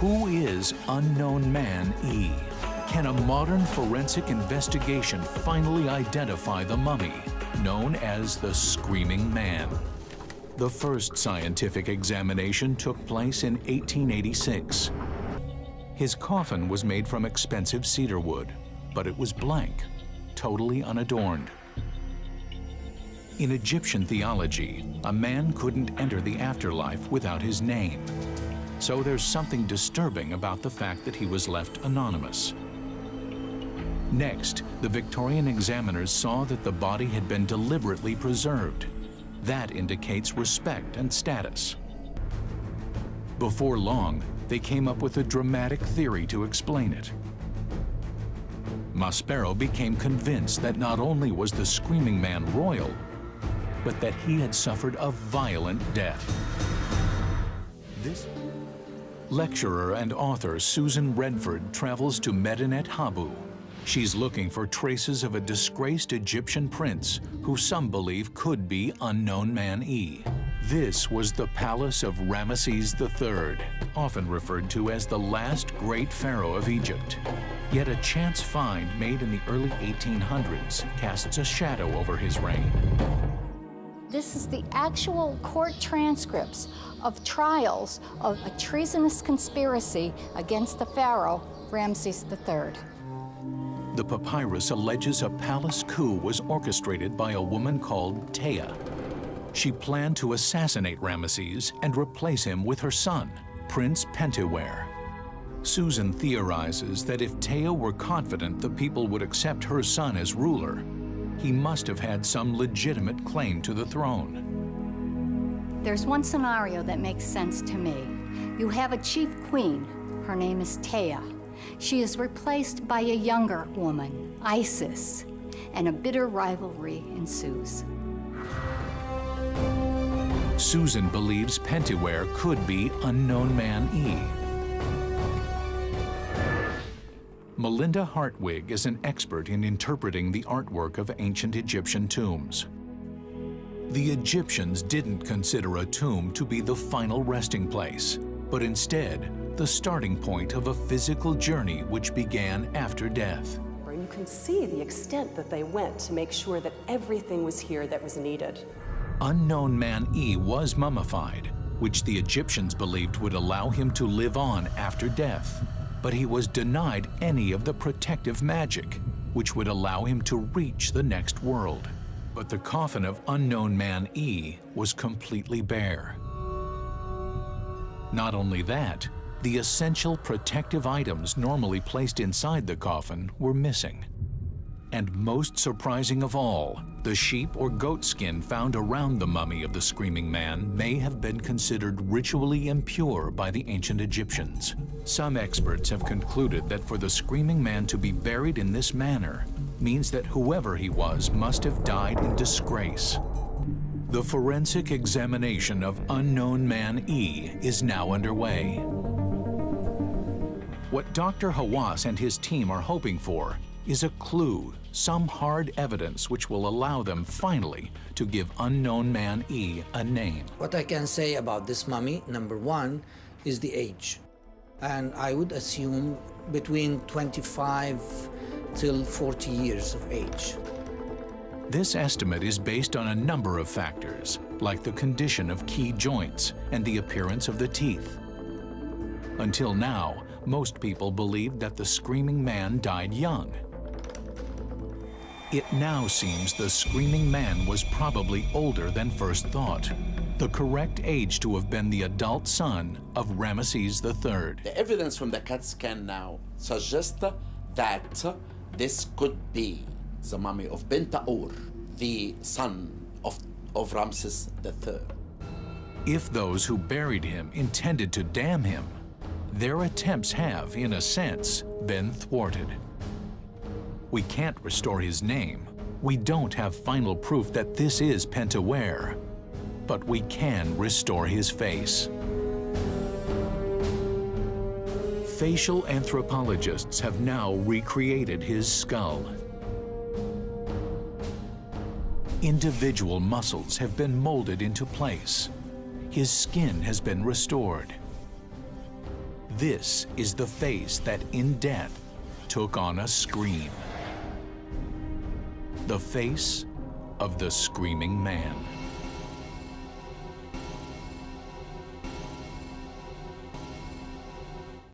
Who is Unknown Man E? Can a modern forensic investigation finally identify the mummy, known as the Screaming Man? The first scientific examination took place in 1886. His coffin was made from expensive cedar wood, but it was blank, totally unadorned. In Egyptian theology, a man couldn't enter the afterlife without his name. So there's something disturbing about the fact that he was left anonymous. Next, the Victorian examiners saw that the body had been deliberately preserved. That indicates respect and status. Before long, they came up with a dramatic theory to explain it. Maspero became convinced that not only was the Screaming Man royal, but that he had suffered a violent death. This lecturer and author Susan Redford travels to Medinet Habu. She's looking for traces of a disgraced Egyptian prince who some believe could be Unknown Man E. This was the palace of Ramesses III, often referred to as the last great pharaoh of Egypt. Yet a chance find made in the early 1800s casts a shadow over his reign. This is the actual court transcripts of trials of a treasonous conspiracy against the pharaoh, Ramses III. The papyrus alleges a palace coup was orchestrated by a woman called Tea. She planned to assassinate Ramesses and replace him with her son, Prince Pentuer. Susan theorizes that if Tea were confident the people would accept her son as ruler, he must have had some legitimate claim to the throne. There's one scenario that makes sense to me. You have a chief queen. Her name is Tea. She is replaced by a younger woman, Isis, and a bitter rivalry ensues. Susan believes Pentuer could be Unknown Man E. Melinda Hartwig is an expert in interpreting the artwork of ancient Egyptian tombs. The Egyptians didn't consider a tomb to be the final resting place, but instead the starting point of a physical journey which began after death. You can see the extent that they went to make sure that everything was here that was needed. Unknown Man E was mummified, which the Egyptians believed would allow him to live on after death. But he was denied any of the protective magic, which would allow him to reach the next world. But the coffin of Unknown Man E was completely bare. Not only that, the essential protective items normally placed inside the coffin were missing. And most surprising of all, the sheep or goat skin found around the mummy of the Screaming Man may have been considered ritually impure by the ancient Egyptians. Some experts have concluded that for the Screaming Man to be buried in this manner means that whoever he was must have died in disgrace. The forensic examination of Unknown Man E is now underway. What Dr. Hawass and his team are hoping for is a clue, some hard evidence which will allow them finally to give Unknown Man E a name. What I can say about this mummy, number one, is the age. And I would assume between 25 till 40 years of age. This estimate is based on a number of factors, like the condition of key joints and the appearance of the teeth. Until now, most people believed that the Screaming Man died young. It now seems the Screaming Man was probably older than first thought, the correct age to have been the adult son of Ramesses III. The evidence from the CAT scan now suggests that this could be the mummy of Pentuer, the son of Ramses III. If those who buried him intended to damn him, their attempts have, in a sense, been thwarted. We can't restore his name. We don't have final proof that this is Pentuer, but we can restore his face. Facial anthropologists have now recreated his skull. Individual muscles have been molded into place. His skin has been restored. This is the face that in death took on a scream. The face of the Screaming Man.